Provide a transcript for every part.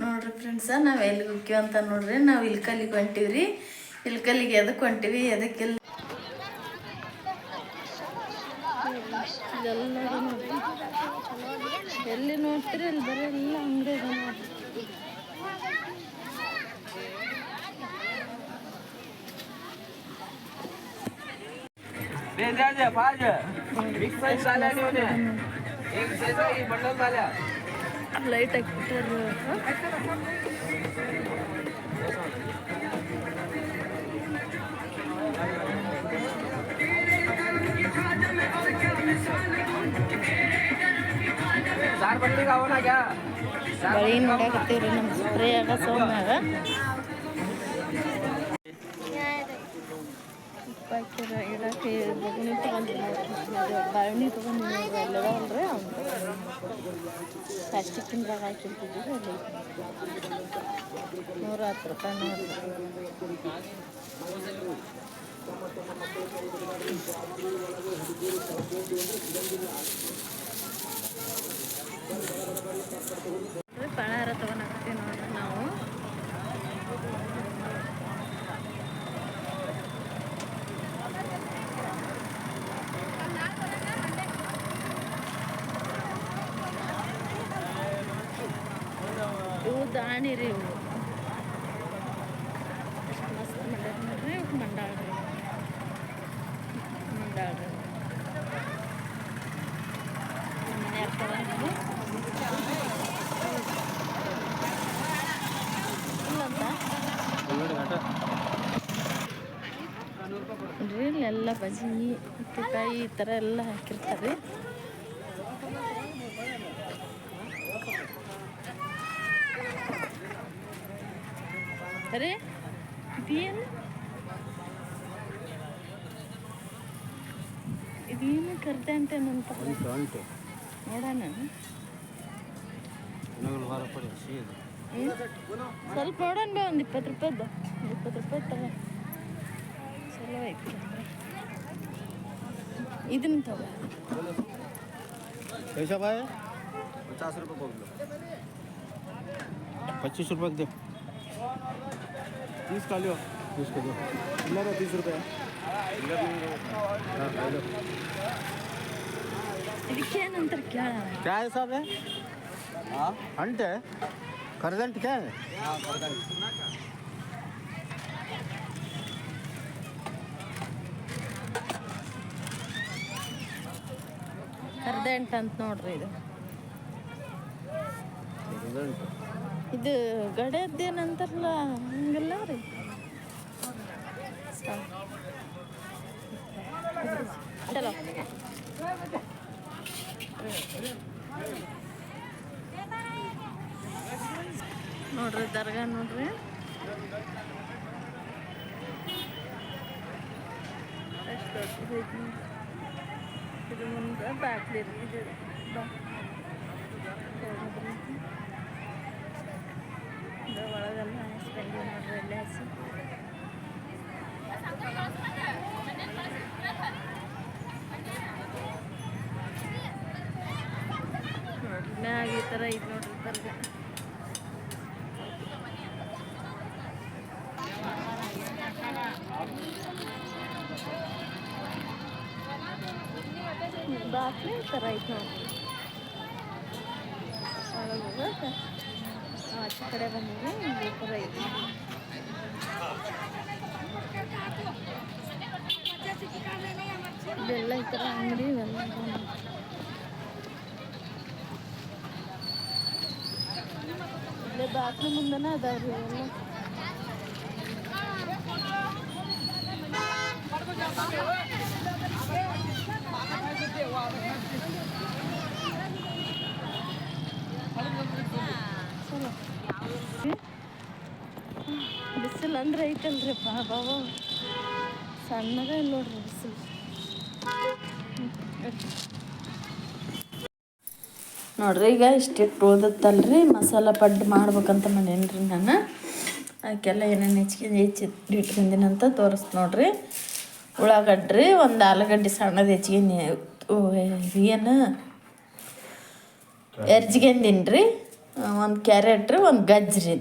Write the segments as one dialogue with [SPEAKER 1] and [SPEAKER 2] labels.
[SPEAKER 1] ನೋಡ್ರಿ ಫ್ರೆಂಡ್ಸ, ನಾವು ಎಲ್ಲಿಗೆ ಹೋಗ್ತೀವಿ ಅಂತ ನೋಡ್ರಿ. ನಾವು ಇಲ್ಕಲ್ಲಿಗೆ ಹೊಂಟೀವ್ರಿ. ಇಲ್ಕಲ್ಲಿಗೆ ಎದಕ್ಕೆ ಹೊಂಟೀವಿ, ಎದಕ್ಕೆಲ್ಲ ಎಲ್ಲರೂ ನೋಡ್ರಿ. ಎಲ್ಲಿ ನೋಡ್ತೀರಿ ಅಲ್ಲಿ ಬರೀ ಎಲ್ಲ ಅಂಗಡಿ ಇದೆ ನೋಡ್ರಿ. ಲೈಟ್ ಹಾಕ್ಬಿಟ್ಟಾರ. ಬಳಿ ನೋಡಾಕತ್ತೀವ್ರಿ ನಮ್ಮ ಸ್ಪ್ರೇ ಆಗ ಸೌಮ್ಯಾಗ ಉಪ್ಪಾಕಿರ ಇಡಕ್ಕೆ ಬಗಣಿ ತೊಗೊಂಡಿಲ್ಲ. ಬಾಳೆಹಣ್ಣಿ ತೊಗೊಂಡಿಲ್ಲ ಎಲ್ಲದವಲ್ರಿ. ಅವ್ನು ಪ್ಲಾಸ್ಟಿಕ್ಕಿಂದಾಗ ಹಾಕಿರ್ತಿದ್ವಿ. ಅಲ್ಲಿ 110 ರೂಪಾಯಿ ನೋಡ್ರಿ. ಪಳಾರ ತೊಗೊಳಕತ್ತೀವಿ ನೋಡ್ರಿ ನಾವು. ಇವು ದಾಣಿ ರೀ. ಇವು ಎಷ್ಟು ಮಸ್ತ್ ಮಾಡ್ಯಾರ ನೋಡ್ರಿ. ಇವು ಮಂಡಾಳ್ರಿ. ಮನ್ಯಾಗ ತಗೊಂಡು ನೋಡ್ರಿ. ಇಲ್ಲೆಲ್ಲ ಬಜ್ಜಿ ಉಪ್ಪಿನಕಾಯಿ ಈ ಥರ ಎಲ್ಲ ಹಾಕಿರ್ತಾರೆ. ಅರೆ ಇದೇನು ಇದೇನು ಕರ್ದೆ ಅಂತೇನಂತ ನೋಡೋಣ. ಸ್ವಲ್ಪ ನೋಡೋಣ ಬಾ. ಒಂದು 20 ರೂಪಾಯ್ದು 20 ರೂಪಾಯಿ ತಗೋ. ಚಲೋ ಐತಿ. ಇದನ್ನ ತಗೋ.
[SPEAKER 2] 50 रुपये 25 रुपये दे. 30 का लियो. 30 का दो. इधर 30 रुपये.
[SPEAKER 1] ಇದಕ್ಕೇನಂತ ಕೇಳ.
[SPEAKER 2] क्या है साहब है? हाँ अंटे करदंट क्या है? हाँ करदंट.
[SPEAKER 1] ಕರ್ದಂಟ್ ಅಂತ ನೋಡ್ರಿ. ಇದು ಗಡ್ಯದ್ದೇನಂತಾರಲ್ಲ ಹಂಗಲ್ಲ ರೀ. ಚಲೋ ನೋಡ್ರಿ. ದರ್ಗಾ ನೋಡ್ರಿ. ಎಷ್ಟು ದೊಡ್ಡದೈತಿ. ಇದು ಮುಂದೆ ಬಾಟ್ಲಿ ರೀ. ಇದು ಒಳಗೆಲ್ಲ ಹಾಸ್ಕೊಂಡಿ ನೋಡ್ರಿ. ಎಲ್ಲ ಹಸಿ ನೋಡ್ರಿ. ಮ್ಯಾಗ ಈ ಥರ ಇದು ನೋಡ್ರಿ ದರ್ಗಾ. ಬಾಟ್ಲಿ ಈ ಥರ ಐತೆ ನೋಡ್ರಿ. ಒಳಗೆ ಹೋಗಕ್ಕೆ ಆಚೆ ಕಡೆ ಬಂದಿದೆ. ಈ ಥರ ಐತಿ. ಇದೆಲ್ಲ ಈ ಥರ ಅಂಗಡಿ ಇವೆಲ್ಲ ಇಲ್ಲೇ ಬಾಟ್ಲಿ ಮುಂದೆನೇ ಅದಾವ್ರಿ ಎಲ್ಲ. ಬಿಸಿಲು ಅಂದ್ರೆ ಐತಲ್ರಿ ಬಾಬಾ. ಸಣ್ಣಗ ಇಲ್ಲ ನೋಡ್ರಿ ಬಿಸಿಲು. ನೋಡ್ರಿ ಈಗ ಇಷ್ಟಿಟ್ಟು ಉಳ್ದತ್ತಲ್ರಿ. ಮಸಾಲ ಪಡ್ಡು ಮಾಡ್ಬೇಕಂತ ಮಾಡೇನ್ರಿ ನಾನು. ಅದಕ್ಕೆಲ್ಲ ಏನೇನು ಹೆಚ್ಚಿಟ್ಟು ಇಟ್ಕೊಂಡಿನಂತ ತೋರಿಸ್ತು ನೋಡ್ರಿ. ಉಳ್ಳಾಗಡ್ರಿ, ಒಂದು ಆಲೂಗಡ್ಡೆ ಸಣ್ಣದು ಹೆಚ್ಚಿಗೆ ಏನು ಎರ್ಜಿಗೆಂದಿನ್ರಿ. ಒಂದು ಕ್ಯಾರೆಟ್ ರೀ, ಒಂದು ಗಜ್ರಿ.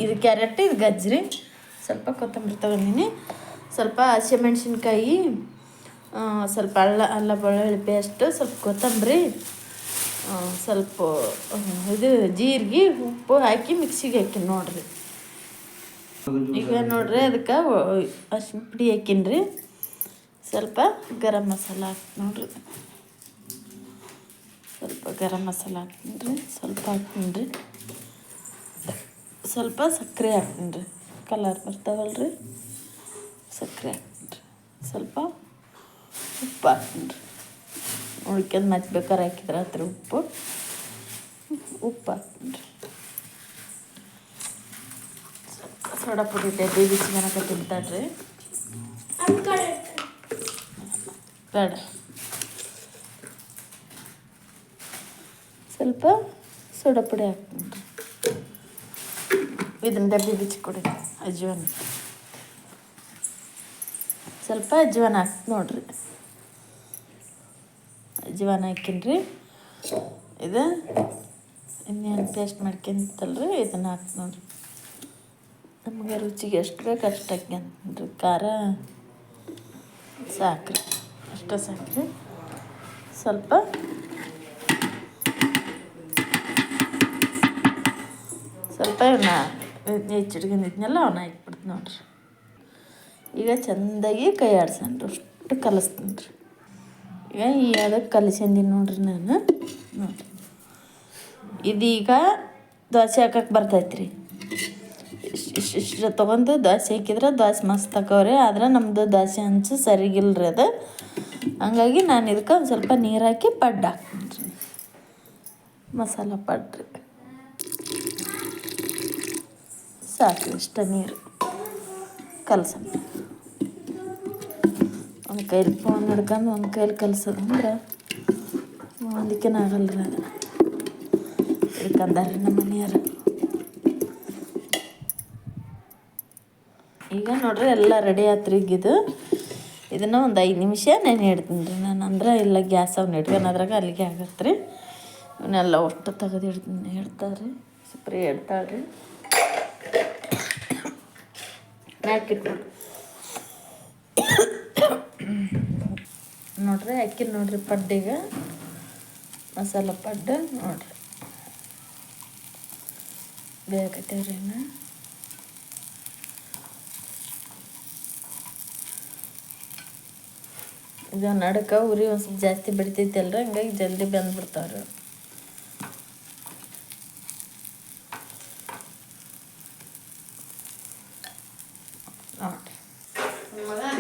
[SPEAKER 1] ಇದು ಕ್ಯಾರೆಟ್, ಇದು ಗಜ್ರಿ. ಸ್ವಲ್ಪ ಕೊತ್ತಂಬರಿ ತೊಗೊಂಡಿನಿ, ಸ್ವಲ್ಪ ಹಸಿಮೆಣ್ಸಿನ್ಕಾಯಿ, ಸ್ವಲ್ಪ ಅಲ್ಲ ಬೆಳ್ಳುಳ್ಳಿ ಪೇಸ್ಟು, ಸ್ವಲ್ಪ ಕೊತ್ತಂಬರಿ, ಸ್ವಲ್ಪ ಇದು ಜೀರಿಗೆ, ಉಪ್ಪು ಹಾಕಿ ಮಿಕ್ಸಿಗೆ ಹಾಕಿನಿ ನೋಡ್ರಿ. ಈಗ ನೋಡ್ರಿ ಅದಕ್ಕೆ ಅರಿಶಿನ ಪುಡಿ ಹಾಕಿನಿ ರೀ, ಸ್ವಲ್ಪ ಗರಂ ಮಸಾಲ ಹಾಕಿ ನೋಡ್ರಿ, ಸ್ವಲ್ಪ ಗರಂ ಮಸಾಲ ಹಾಕ್ತೀನಿ ರೀ, ಸ್ವಲ್ಪ ಹಾಕ್ತೀನಿ ರೀ, ಸ್ವಲ್ಪ ಸಕ್ಕರೆ ಹಾಕ್ತೀನಿ ರೀ, ಕಲರ್ ಬರ್ತಾವಲ್ರಿ, ಸಕ್ಕರೆ ಹಾಕ್ತೀನಿ ರೀ, ಸ್ವಲ್ಪ ಉಪ್ಪು ಹಾಕ್ತೀನಿ ರೀ, ಉಳ್ಕೆಂದು ಮತ್ತೆ ಬೇಕಾರೆ ಹಾಕಿದ್ರೆ ಹತ್ರ ಉಪ್ಪು ಹಾಕ್ತೀನಿ ರೀ, ಸ್ವಲ್ಪ ಸೋಡಾ ಪುಡಿ ಡಬ್ಬಿ ಬಿಸಿ ಮನಕ ತಿಂತಾಡ್ರಿ ಬೇಡ, ಸ್ವಲ್ಪ ಸೋಡಾ ಪುಡಿ ಹಾಕ್ತೀನಿ ರೀ, ಇದನ್ನ ಡಬ್ಬಿ ಬಿಚ್ಚಿ ಕೊಡಿ. ಅಜ್ವಾನ ಸ್ವಲ್ಪ ಅಜ್ವಾನ ಹಾಕಿ ನೋಡ್ರಿ, ಅಜ್ವಾನ ಹಾಕಿನಿ ರೀ. ಇದು ಇನ್ನೇನು ಪೇಸ್ಟ್ ಮಾಡ್ಕೊಂತಲ್ರಿ, ಇದನ್ನು ಹಾಕಿ ನೋಡ್ರಿ. ನಮಗೆ ರುಚಿಗೆ ಎಷ್ಟು ಬೇಕು ಅಷ್ಟು ಹಾಕ್ಯಂತೀನ್ರಿ. ಖಾರ ಸಾಕ್ರಿ, ಅಷ್ಟೇ ಸಾಕ್ರಿ. ಸ್ವಲ್ಪ ಇವನ್ನ ಹೆಚ್ಚಿಡ್ಕೊಂಡಿದ್ನೆಲ್ಲ ಅವನ್ನ ಹಾಕ್ಬಿಡ್ತೀನಿ ನೋಡ್ರಿ. ಈಗ ಚೆಂದಾಗಿ ಕೈ ಆಡ್ಸಣ್ರಿ, ಅಷ್ಟು ಕಲಿಸ್ತೀನಿ ರೀ. ಈಗ ಅದಕ್ಕೆ ಕಲಿಸ್ಕೊಂಡಿನಿ ನೋಡ್ರಿ ನಾನು. ನೋಡಿರಿ, ಇದೀಗ ದೋಸೆ ಹಾಕಕ್ಕೆ ಬರ್ತೈತೆ ರೀ. ಇಷ್ಟು ತೊಗೊಂಡು ದೋಸೆ ಹಾಕಿದ್ರೆ ದೋಸೆ ಮಸ್ತ್ ಹಾಕವ್ರಿ. ಆದ್ರೆ ನಮ್ಮದು ದೋಸೆ ಹಂಚು ಸರಿಗಿಲ್ರಿ ಅದು, ಹಂಗಾಗಿ ನಾನು ಇದಕ್ಕೆ ಒಂದು ಸ್ವಲ್ಪ ನೀರು ಹಾಕಿ ಪಡ್ಡು ಹಾಕ್ತೀನಿ ರೀ, ಮಸಾಲ ಪಡ್ರಿ. ಸಾಕು ಇಷ್ಟ ನೀರು ಕಲಸೋಣ. ಒಂದು ಕೈಲಿ ಫೋನ್ ಹಿಡ್ಕೊಂಡು ಒಂದು ಕೈಲಿ ಕಲಸೋದಂದ್ರೆ ಒಂದಕ್ಕೇನು ಆಗಲ್ರಿ, ಅದು ಹಿಡ್ಕೊಂಡಾರ್ರಿ ನಮ್ಮ ಮನೆಯವರು. ಈಗ ನೋಡ್ರಿ ಎಲ್ಲ ರೆಡಿ ಆತ್ರಿ. ಇದನ್ನು ಒಂದು 5 ನಿಮಿಷ ನೆನೆ ಇಡ್ತೀನಿ ರೀ ನಾನು. ಅಂದ್ರೆ ಇಲ್ಲ ಗ್ಯಾಸ್ ಅವ್ನು ಇಟ್ಕೊಳೋದ್ರಾಗ ಅಲ್ಲಿಗೆ ಆಗತ್ತೆ ರೀ. ಇವನ್ನೆಲ್ಲ ಒಟ್ಟು ತೆಗೆದು ಇಡ್ತಾರೆ ರೀ, ಸ್ಪ್ರೇ ಇಡ್ತಾಳೆ ರೀ. ಹಾಕಿಟ್ಟು ನೋಡ್ರಿ ಹಾಕಿರಿ ನೋಡ್ರಿ ಪಡ್ಡಿಗೆ, ಮಸಾಲ ಪಡ್ಡು ನೋಡ್ರಿ ಬೇಕತ್ತೇವ್ರಿ. ಇನ್ನು ಇದು ನಡಕ ಉರಿ ಒಂದು ಸ್ವಲ್ಪ ಜಾಸ್ತಿ ಬಿಡ್ತೈತಿ ಅಲ್ರಿ, ಹಂಗಾಗಿ ಜಲ್ದಿ ಬಂದ್ಬಿಡ್ತಾವ್ರಿ.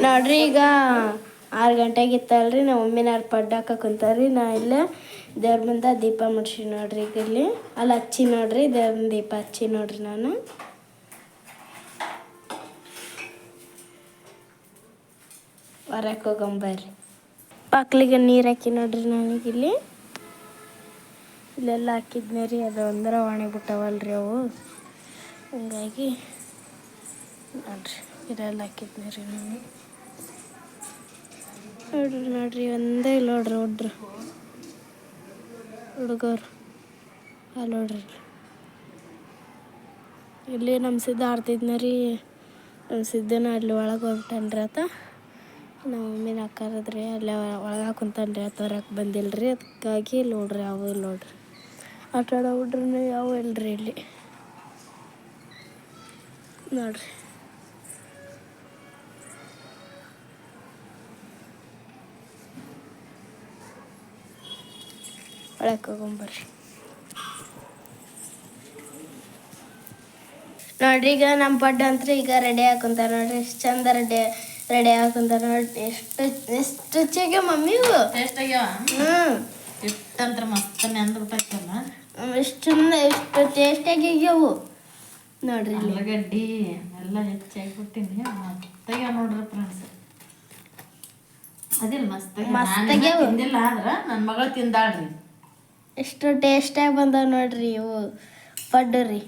[SPEAKER 3] ನೋಡ್ರಿ ಈಗ 6 ಗಂಟೆಗೆ ಇತ್ತಲ್ರಿ, ನಮ್ಮ ಮಮ್ಮಿನಾರು ಪಡ್ಡು ಹಾಕಕ್ಕೆ ಕುಂತಾರ್ರಿ. ನಾ ಇಲ್ಲೇ ದೇವ್ರ ಮುಂದೆ ದೀಪ ಮುಡ್ಸಿ ನೋಡ್ರಿ. ಈಗ ಇಲ್ಲಿ ಅಲ್ಲಿ ಹಚ್ಚಿ ನೋಡ್ರಿ, ದೇವ್ರ ದೀಪ ಹಚ್ಚಿ ನೋಡ್ರಿ. ನಾನು ಹೊರಕ್ಕೆ ಹೋಗಂಬರ್ರಿ. ಪಾಕ್ಲಿಗೆ ನೀರು ಹಾಕಿ ನೋಡ್ರಿ. ನನಗಿಲ್ಲಿ ಇಲ್ಲೆಲ್ಲ ಹಾಕಿದ್ನೇ ರೀ, ಅದು ಅಂದ್ರೆ ಒಣಗಿಬಿಟ್ಟವಲ್ರಿ ಅವು, ಹಂಗಾಗಿ ನೋಡ್ರಿ ಇದೆಲ್ಲ ಹಾಕಿದ್ನೇ ರೀ ನಾನು. ನೋಡ್ರಿ ಒಂದೇ ಇಲ್ಲ ನೋಡ್ರಿ ಹುಡುಗರು ಅಲ್ಲಿ ನೋಡ್ರಿ. ಇಲ್ಲಿ ನಮ್ಮ ಸಿದ್ಧ ಆಡ್ತಿದ್ನ ರೀ, ನಮ್ಮ ಸಿದ್ದನ ಅಲ್ಲಿ ಒಳಗೆ ಹೋಗ್ಬಿಟ್ಟನ್ರಿ ಆತ. ನಮ್ಮ ಮಮ್ಮಿನ ಕರೆದ್ರಿ, ಅಲ್ಲೇ ಒಳಗೆ ಕುಂತಾನ್ರಿ ಆತ, ಹೊರಕ್ಕೆ ಬಂದಿಲ್ರಿ. ಅದಕ್ಕಾಗಿ ನೋಡ್ರಿ ಅವು ಇಲ್ಲಿ ನೋಡ್ರಿ ಆಟ ಆಡೋ ಹುಡ್ರನ್ನ ಯಾವ ಇಲ್ರಿ ಇಲ್ಲಿ ನೋಡ್ರಿ. ಒಳಕ್ಕೆ ಹೋಗೊಂಬರ್ರಿ. ನೋಡ್ರಿ ಈಗ ನಮ್ಮ ಪಡ್ಡು ಅಂತ ಈಗ ರೆಡಿ ಹಾಕೊಂತ ನೋಡ್ರಿ, ಎಷ್ಟು ಚಂದ ರೆಡಿ ಹಾಕೊಂತ ನೋಡ್ರಿ. ಎಷ್ಟು ರುಚಿಯಾಗ್ಯಾವ ಮಮ್ಮಿ ಇವು.
[SPEAKER 1] ಟೇಸ್ಟ್ ಆಗ್ಯಾವ. ಇಟ್ಟಂತ್ರ ಮಸ್ತ್ ನೆಂದ್ಬಿಟ್ಟೈತಲ್ಲ,
[SPEAKER 3] ಎಷ್ಟು ಚಂದ ಎಷ್ಟು ಟೇಸ್ಟಿಯಾಗ್ಯಾವು ನೋಡ್ರಿ.
[SPEAKER 1] ಉಳ್ಳಾಗಡ್ಡಿ ಎಲ್ಲ ಹೆಚ್ಚಾಗಿಬಿಟ್ಟಿನಿ, ಮಸ್ತಾಗ್ಯಾವ ನೋಡ್ರಿ ಫ್ರೆಂಡ್ಸ್. ಅದಿಲ್ಲ ಮಸ್ತಾಗ್ಯಾವ. ತಿಂದಿಲ್ಲ ಆದ್ರೆ ನನ್ನ ಮಗಳು ತಿಂದಾಳ್ರಿ.
[SPEAKER 3] ಎಷ್ಟು ಟೇಸ್ಟಾಗಿ ಬಂದಾವ ನೋಡ್ರಿ ಇವು ಪಡ್ಡು ರೀ.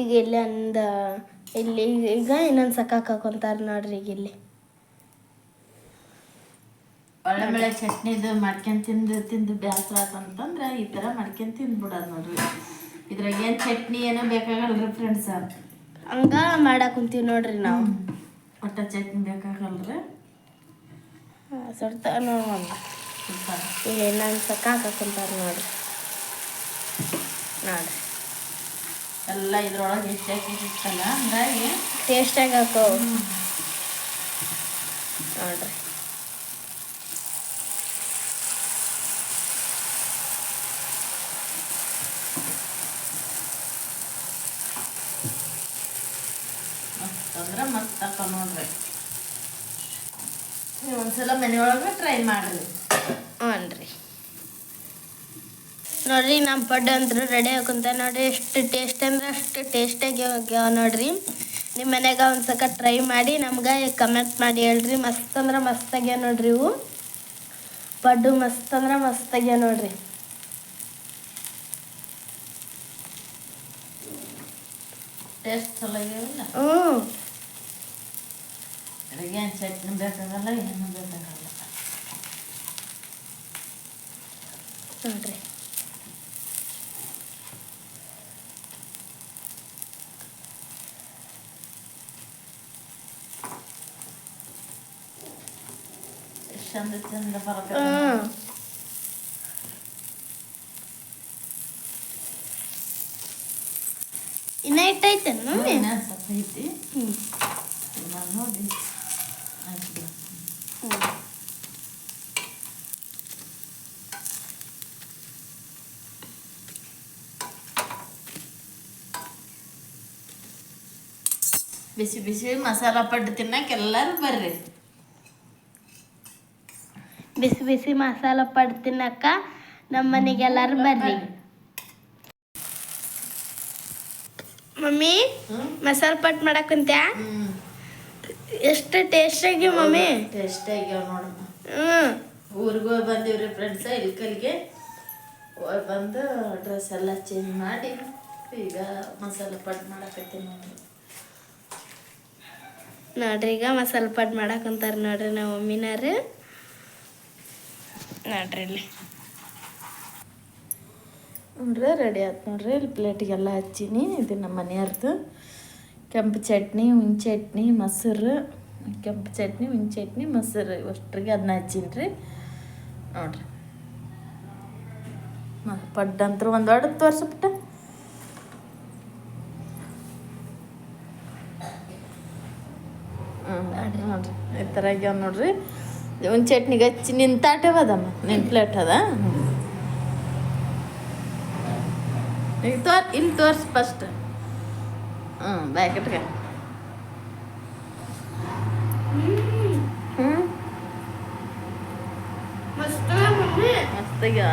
[SPEAKER 3] ಈಗ ಇಲ್ಲಿ ಈಗ ಇನ್ನೊಂದು ಸಕ್ಕ ಹಾಕೊಂತಾರೆ ನೋಡ್ರಿ. ಈಗ ಇಲ್ಲಿ
[SPEAKER 1] ಒಳ್ಳೆ ಚಟ್ನಿದು ಮಾಡ್ಕೊಂಡು ತಿಂದು ತಿಂದು ಬೇಸರ ಆತಂತಂದ್ರೆ ಈ ಥರ ಮಾಡ್ಕೊಂಡು ತಿಂದ್ಬಿಡೋದು ನೋಡ್ರಿ. ಇದ್ರಾಗ ಏನು ಚಟ್ನಿ ಏನೋ ಬೇಕಾಗಲ್ರಿ ಫ್ರೆಂಡ್ಸ್.
[SPEAKER 3] ಹಂಗ ಮಾಡಕ್ಕೆ ಕುಂತೀವಿ ನೋಡ್ರಿ ನಾವು.
[SPEAKER 1] ಒಟ್ಟ ಚಟ್ನಿ ಬೇಕಾಗಲ್ರಿ.
[SPEAKER 3] ಸುಡ್ತ ನೋಡ್ರಿ ಈಗ ಎಣ್ಣೆ ಅನ್ಸಕ್ಕೆ ಹಾಕಂತಾರೆ ನೋಡ್ರಿ. ನೋಡ್ರಿ
[SPEAKER 1] ಎಲ್ಲ ಇದ್ರೊಳಗೆ ಎಷ್ಟು ಹಾಕಿರ್ತಲ್ಲ ಹಂಗಾಗಿ
[SPEAKER 3] ಟೇಸ್ಟಾಗಿ ಹಾಕೋ ನೋಡ್ರಿ.
[SPEAKER 1] ಅಂದ್ರೆ ಮಸ್ತ್ ಹಾಕ ನೋಡ್ರಿ. ನೀವು ಒಂದ್ಸಲ ಮನೆಯೊಳಗೆ ಟ್ರೈ ಮಾಡ್ರಿ.
[SPEAKER 3] ಹ್ಞೂ ರೀ. ನೋಡ್ರಿ ನಮ್ಮ ಪಡ್ಡು ಅಂತೂ ರೆಡಿ ಹಾಕೊಂತ ನೋಡ್ರಿ. ಎಷ್ಟು ಟೇಸ್ಟ್ ಅಂದ್ರೆ ಅಷ್ಟು ಟೇಸ್ಟಾಗಿ ಆಗ್ಯಾವ ನೋಡ್ರಿ. ನಿಮ್ಮ ಮನ್ಯಾಗ ಒಂದ್ಸಕ ಟ್ರೈ ಮಾಡಿ ನಮ್ಗೆ ಕಮೆಂಟ್ ಮಾಡಿ ಹೇಳ್ರಿ. ಮಸ್ತ್ ಅಂದ್ರೆ ಮಸ್ತ್ ಆಗ್ಯಾವ ನೋಡ್ರಿ ಇವು ಪಡ್ಡು. ಮಸ್ತ್ ಅಂದ್ರೆ ಮಸ್ತ್ ಆಗ್ಯಾವ ನೋಡ್ರಿ.
[SPEAKER 1] ಟೇಸ್ಟ್ ಚಲೋ ಆಗ್ಯಾವಿಲ್ಲ. ಏನು ಚಟ್ನಿ ಬೇಕಾಗಲ್ಲ, ಏನು ಬೇಕಾಗಲ್ಲ
[SPEAKER 3] ನೋಡ್ರಿ.
[SPEAKER 1] ಎಷ್ಟು ಚಂದ ಚಂದ ಬರಕ.
[SPEAKER 3] ಇನ್ನ ಇಟ್ಟೈತೇನು ಮಮ್ಮಿ?
[SPEAKER 1] ಸ್ವಲ್ಪ ಐತಿ. ನೋಡಿ ಆಯ್ತು. ಬಿಸಿ ಬಿಸಿ ಮಸಾಲ ಪಡ್ಡು ತಿನ್ನಕ್ಕೆ ಎಲ್ಲರೂ ಬರ್ರಿ.
[SPEAKER 3] ಬಿಸಿ ಬಿಸಿ ಮಸಾಲ ಪಡ್ಡು ತಿನ್ನಕ್ಕ ನಮ್ಮ ಮನೆಗೆ ಎಲ್ಲರೂ ಬರ್ರಿ. ಮಮ್ಮಿ ಮಸಾಲ ಪಡ್ಡು ಮಾಡಕ್ಕಂತ್ಯಾ? ಎಷ್ಟು ಟೇಸ್ಟ್ ಆಗ್ಯಾವ ಮಮ್ಮಿ.
[SPEAKER 1] ಟೇಸ್ಟ್ ಆಗ್ಯಾವ ನೋಡಮ್ಮ. ಊರಿಗೆ ಹೋಗಿ ಬಂದೀವ್ರಿ ಫ್ರೆಂಡ್ಸ. ಇಲ್ಕಲ್ಗೆ ಹೋಗಿ ಬಂದು ಡ್ರೆಸ್ ಎಲ್ಲ ಚೇಂಜ್ ಮಾಡಿ ಈಗ ಮಸಾಲ ಪಡ್ಡು ಮಾಡಕತ್ತೀನಿ ನೋಡ್ರಿ.
[SPEAKER 3] ನೋಡ್ರಿ ಈಗ ಮಸಾಲ ಪಡ್ಡು ಮಾಡಕ್ಕಂತಾರೆ ನೋಡ್ರಿ ನಮ್ಮ ಮಮ್ಮಿನಾರು. ನೋಡ್ರಿ ಇಲ್ಲಿ
[SPEAKER 1] ನೋಡ್ರಿ ರೆಡಿ ಆಯ್ತು ನೋಡ್ರಿ. ಇಲ್ಲಿ ಪ್ಲೇಟಿಗೆಲ್ಲ ಹಚ್ಚೀನಿ. ಇದು ನಮ್ಮ ಮನೆಯವ್ರದ್ದು ಕೆಂಪು ಚಟ್ನಿ, ಹುಣ್ ಚಟ್ನಿ, ಮೊಸರು. ಕೆಂಪು ಚಟ್ನಿ, ಹುಣ್ ಚಟ್ನಿ, ಮೊಸರು ಅಷ್ಟ್ರಿಗೆ ಅದನ್ನ ಹಚ್ಚೀನಿ ರೀ ನೋಡ್ರಿ. ಪಡ್ಡು ಅಂತೂ ಒಂದು ಹೊಡೆದು ತೋರ್ಸಬಿಟ್ಟ. ನೋಡ್ರಿ ಈ ಥರ ಆಗ್ಯಾವ ನೋಡ್ರಿ. ಒಂದು ಚಟ್ನಿಗೆ ಹಚ್ಚಿ ನಿನ್ನ ತಾಟೆ ಅದಮ್ಮ, ನಿನ್ನ ಪ್ಲೇಟ್ ಅದ. ಈಗ ಇಲ್ಲಿ ತೋರ್ಸಿ ಫಸ್ಟ್. ಬ್ಯಾಕೆಟ್ಗೆ ಮಸ್ತಾಗ್ಯಾವ.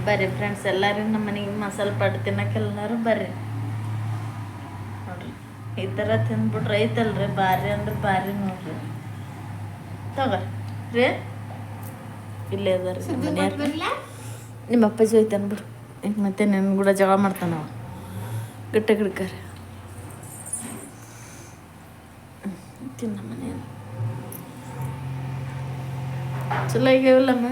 [SPEAKER 1] ಬರ್ರಿ ಫ್ರೆಂಡ್ಸ್ ಎಲ್ಲರೂ ನಮ್ಮ ಮನೆಗೆ ಮಸಾಲೆ ಪಡ್ಡು ತಿನ್ನಕ್ಕೆ ಎಲ್ಲರೂ ಬರ್ರಿ ನೋಡ್ರಿ. ಈ ಥರ ತಿಂದ್ಬಿಟ್ರೆ ಐತಲ್ರಿ ಭಾರಿ ಅಂದ್ರೆ ಭಾರಿ ನೋಡ್ರಿ. ತಗೋರಿ ಇಲ್ಲೇ ಅದಾರ ನಮ್ಮ ಮನೆಯವ್ರು. ನಿಮ್ಮ ಅಪ್ಪಾಜಿ ಹೋಯ್ತಾನ ಬಿಡು. ಈಗ ಮತ್ತೆ ನನ್ನ ಕೂಡ ಜಗಳ ಮಾಡ್ತಾನವ ಗಿಟ್ಟ ಗಿಡ್ಕರಿ. ತಿನ್ನ ಮನೆಯಲ್ಲಿ ಚಲೋ ಆಗ್ಯಾವಿಲ್ಲಮ್ಮ.